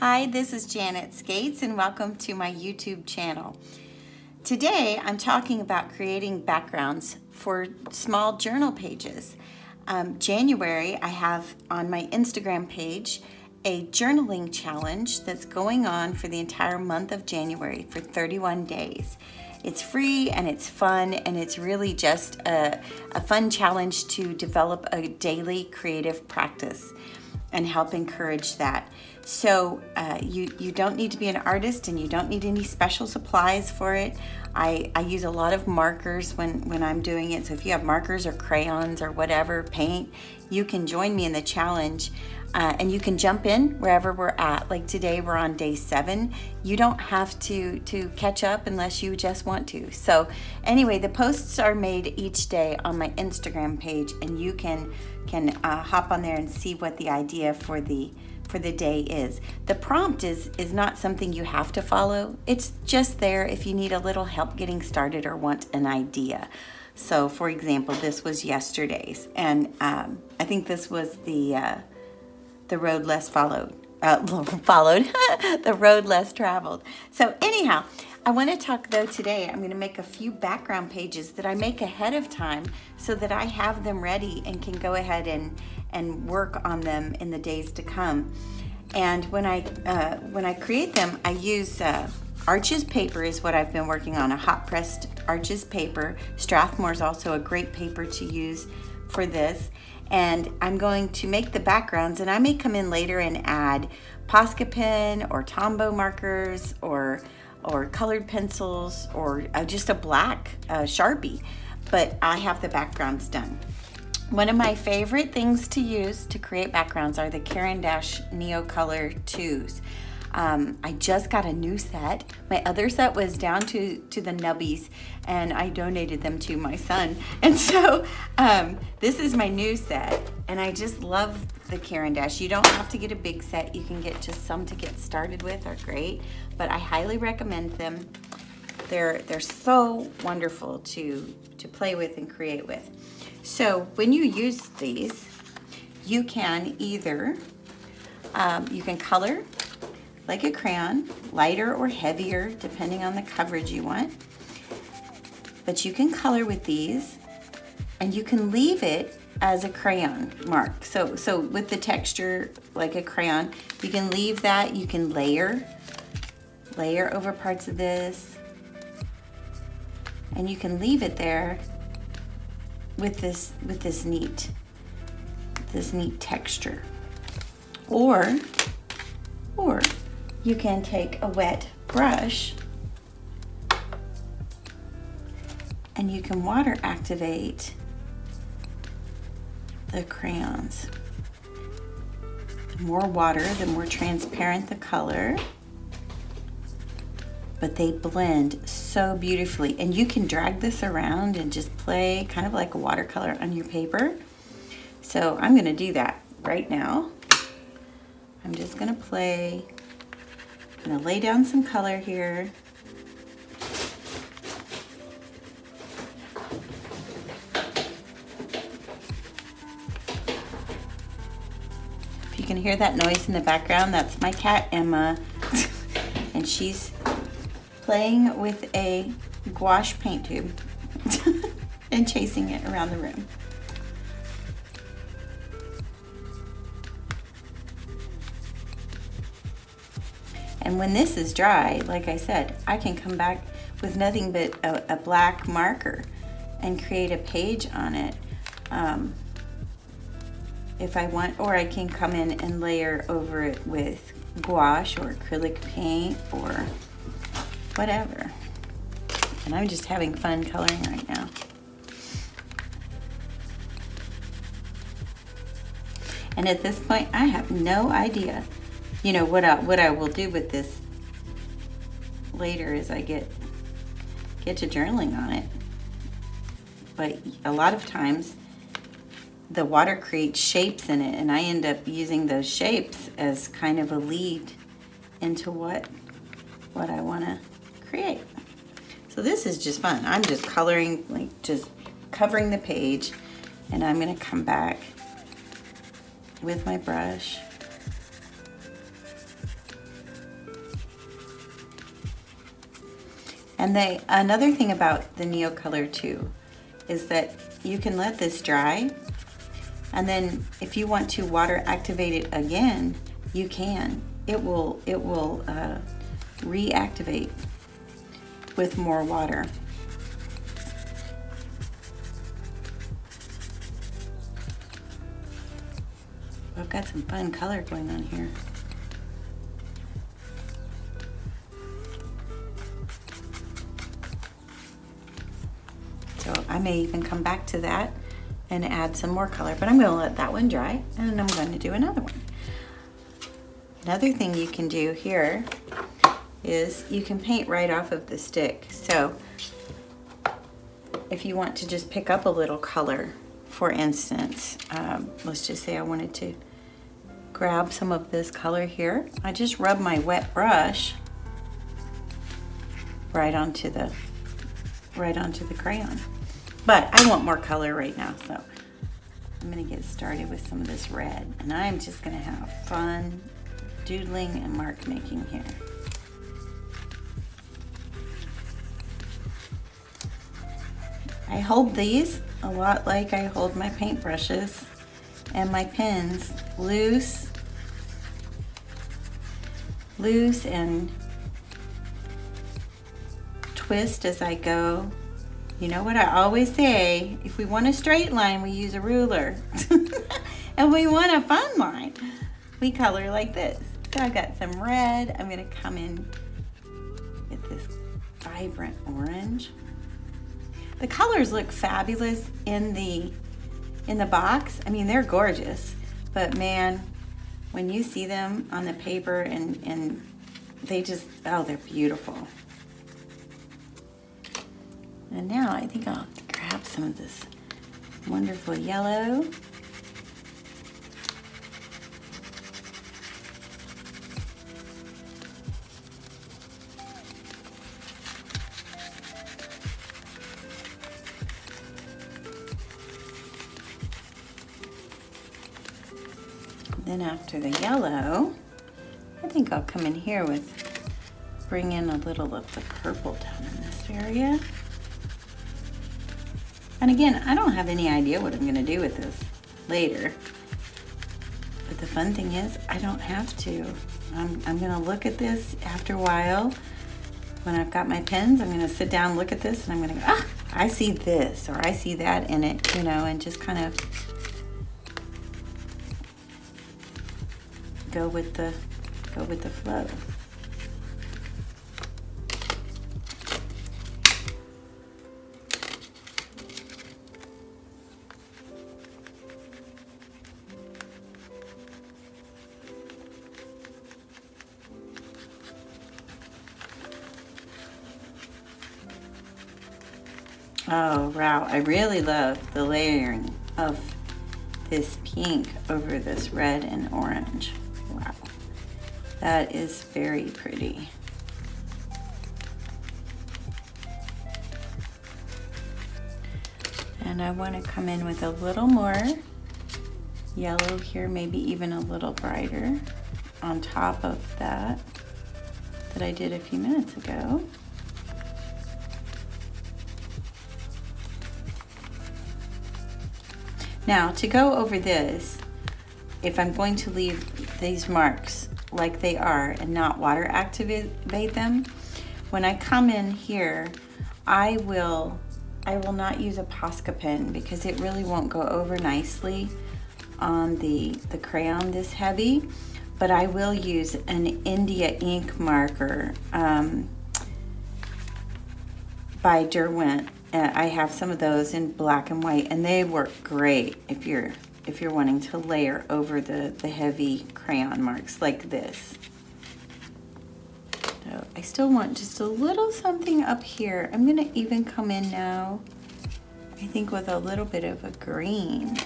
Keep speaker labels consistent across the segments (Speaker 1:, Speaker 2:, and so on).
Speaker 1: Hi, this is Janet Skates and welcome to my YouTube channel. Today I'm talking about creating backgrounds for small journal pages. January, I have on my Instagram page a journaling challenge that's going on for the entire month of January for 31 days. It's free and it's fun, and it's really just a fun challenge to develop a daily creative practice and help encourage that. So you don't need to be an artist, and you don't need any special supplies for it. I use a lot of markers when I'm doing it. So if you have markers or crayons or whatever, paint, you can join me in the challenge. And you can jump in wherever we're at. Like today we're on day 7. You don't have to catch up unless you just want to. So anyway, the posts are made each day on my Instagram page, and you can hop on there and see what the idea for the day is. The prompt is not something you have to follow. It's just there if you need a little help getting started or want an idea. So for example, this was yesterday's, and I think this was the road less followed, the road less traveled. So anyhow, I want to talk though today, I'm going to make a few background pages that I make ahead of time so that I have them ready and can go ahead and work on them in the days to come. And when I create them, I use Arches paper is what I've been working on, a hot pressed Arches paper. Strathmore is also a great paper to use for this. And I'm going to make the backgrounds, and I may come in later and add Posca pen or Tombow markers or colored pencils or just a black Sharpie, but I have the backgrounds done. One of my favorite things to use to create backgrounds are the Caran d'Ache Neocolor 2s. I just got a new set. My other set was down to the nubbies, and I donated them to my son. And so this is my new set, and I just love the Caran d'Ache. You don't have to get a big set. You can get just some to get started with, are great, but I highly recommend them. They're so wonderful to play with and create with. So when you use these, you can either, you can color like a crayon, lighter or heavier, depending on the coverage you want. But you can color with these, and you can leave it as a crayon mark. So with the texture like a crayon, you can leave that. You can layer over parts of this, and you can leave it there with this neat texture. Or you can take a wet brush and you can water activate the crayons. The more water, the more transparent the color, but they blend so beautifully. And you can drag this around and just play kind of like a watercolor on your paper. So I'm gonna do that right now. I'm just gonna play. I'm gonna lay down some color here. If you can hear that noise in the background, that's my cat Emma. And she's playing with a gouache paint tube and chasing it around the room. And when this is dry, like I said, I can come back with nothing but a black marker and create a page on it if I want, or I can come in and layer over it with gouache or acrylic paint or whatever. And I'm just having fun coloring right now. And at this point, I have no idea. You know, what I will do with this later as I get to journaling on it. But a lot of times the water creates shapes in it, and I end up using those shapes as kind of a lead into what I want to create. So this is just fun. I'm just coloring, like just covering the page, and I'm going to come back with my brush And another thing about the Neocolor too is that you can let this dry, and then if you want to water activate it again, you can. It will reactivate with more water. I've got some fun color going on here. So I may even come back to that and add some more color, but I'm going to let that one dry, and I'm going to do another one. Another thing you can do here is you can paint right off of the stick. So if you want to just pick up a little color, for instance, let's just say I wanted to grab some of this color here. I just rub my wet brush right onto the crayon. But I want more color right now, so I'm gonna get started with some of this red, and I'm just gonna have fun doodling and mark making here. I hold these a lot like I hold my paintbrushes and my pens, loose and twist as I go. You know what I always say, if we want a straight line, we use a ruler. And we want a fun line, we color like this. So I've got some red. I'm gonna come in with this vibrant orange. The colors look fabulous in the box. I mean, they're gorgeous, but man, when you see them on the paper and they just, oh, they're beautiful. And now I think I'll grab some of this wonderful yellow. Then after the yellow, I think I'll come in here with, bring in a little of the purple down in this area. And again, I don't have any idea what I'm gonna do with this later. But the fun thing is, I don't have to. I'm gonna look at this after a while. When I've got my pens, I'm gonna sit down, look at this, and I'm gonna go, ah, I see this, or I see that in it, you know, and just kind of go with the flow. Oh wow, I really love the layering of this pink over this red and orange. Wow, that is very pretty. And I want to come in with a little more yellow here, maybe even a little brighter on top of that I did a few minutes ago. Now, to go over this, if I'm going to leave these marks like they are and not water activate them, when I come in here, I will not use a Posca pen because it really won't go over nicely on the crayon this heavy, but I will use an India ink marker by Derwent. I have some of those in black and white, and they work great if you're wanting to layer over the heavy crayon marks like this. So I still want just a little something up here. I'm gonna even come in now, I think, with a little bit of a green.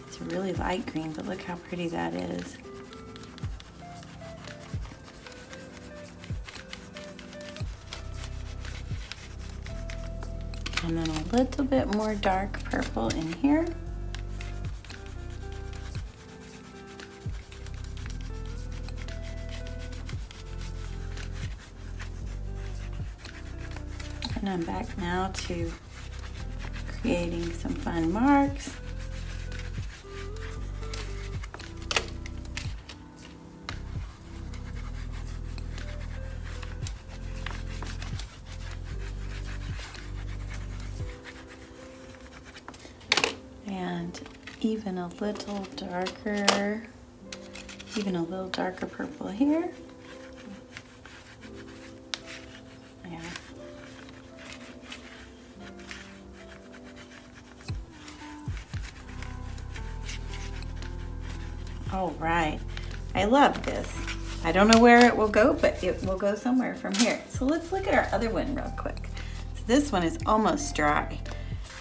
Speaker 1: It's a really light green, but look how pretty that is. And then a little bit more dark purple in here. And I'm back now to creating some fun marks. And even a little darker purple here. Yeah. All right, I love this. I don't know where it will go, but it will go somewhere from here. So let's look at our other one real quick. So this one is almost dry.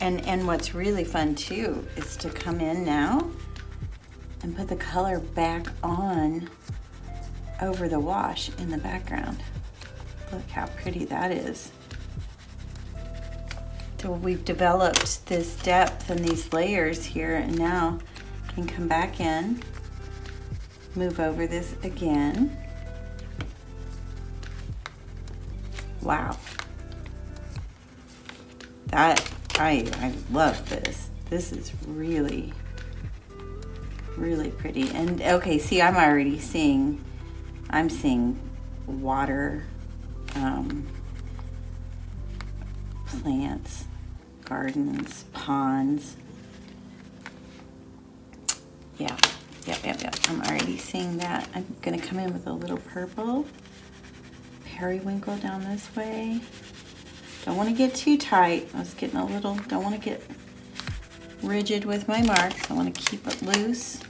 Speaker 1: And what's really fun too is to come in now and put the color back on over the wash in the background. Look how pretty that is. So we've developed this depth and these layers here, and now I can come back in, move over this again. Wow. I love this. This is really, really pretty. And okay, see, I'm seeing water, plants, gardens, ponds. Yeah. I'm already seeing that. I'm gonna come in with a little purple, periwinkle down this way. Don't want to get too tight. I was getting don't want to get rigid with my marks. I want to keep it loose.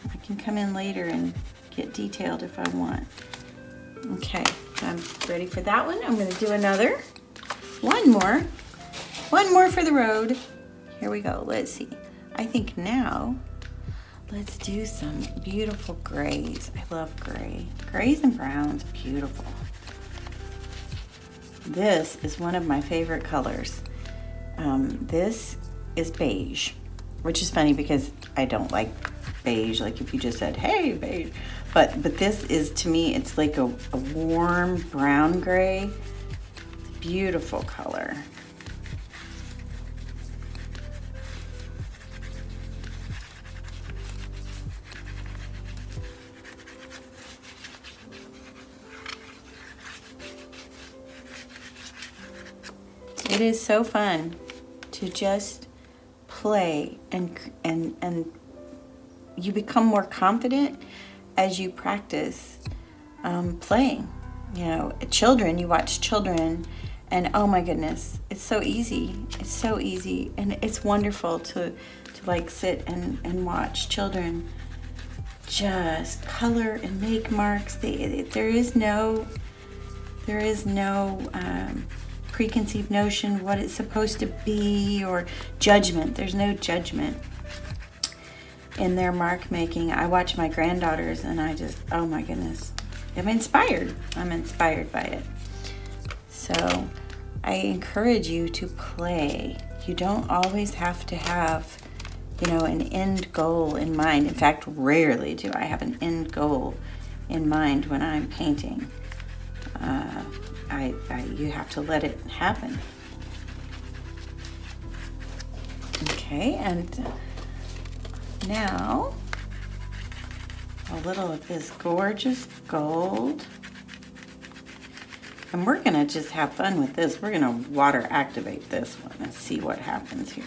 Speaker 1: I can come in later and get detailed if I want. Okay, I'm ready for that one. I'm going to do another. One more for the road. Here we go. Let's see. I think now let's do some beautiful grays. I love gray. Grays and browns, beautiful. This is one of my favorite colors. This is beige, which is funny because I don't like beige, like if you just said, hey, beige. But this is, to me, it's like a warm brown gray. Beautiful color. It is so fun to just play, and you become more confident as you practice playing. You know, children, you watch children, and oh my goodness, it's so easy. It's so easy, and it's wonderful to like sit and watch children just color and make marks. There is no preconceived notion what it's supposed to be, or judgment. There's no judgment in their mark making. I watch my granddaughters and I just, oh my goodness, I'm inspired by it. So I encourage you to play. You don't always have to have, an end goal in mind. In fact, rarely do I have an end goal in mind when I'm painting. You have to let it happen. Okay, and now a little of this gorgeous gold. And we're gonna just have fun with this. We're gonna water activate this one and see what happens here.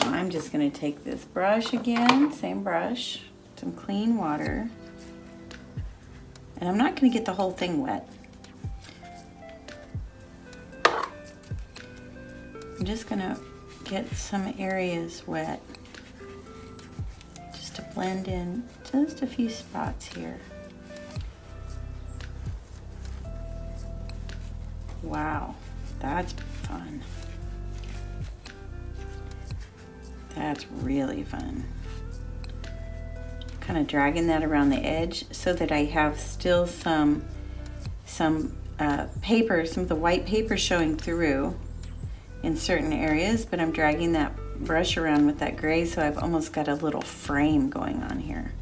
Speaker 1: I'm just gonna take this brush again, same brush, some clean water. And I'm not going to get the whole thing wet. I'm just going to get some areas wet, just to blend in just a few spots here. Wow, that's fun. That's really fun. Kind of dragging that around the edge so that I have still some paper, some of the white paper showing through in certain areas, but I'm dragging that brush around with that gray, so I've almost got a little frame going on here.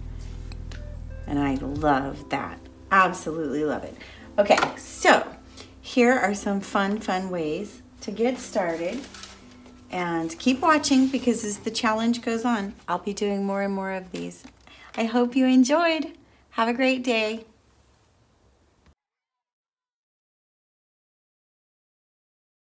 Speaker 1: And I love that. Absolutely love it. Okay, so here are some fun ways to get started. And keep watching, because as the challenge goes on, I'll be doing more and more of these. I hope you enjoyed. Have a great day.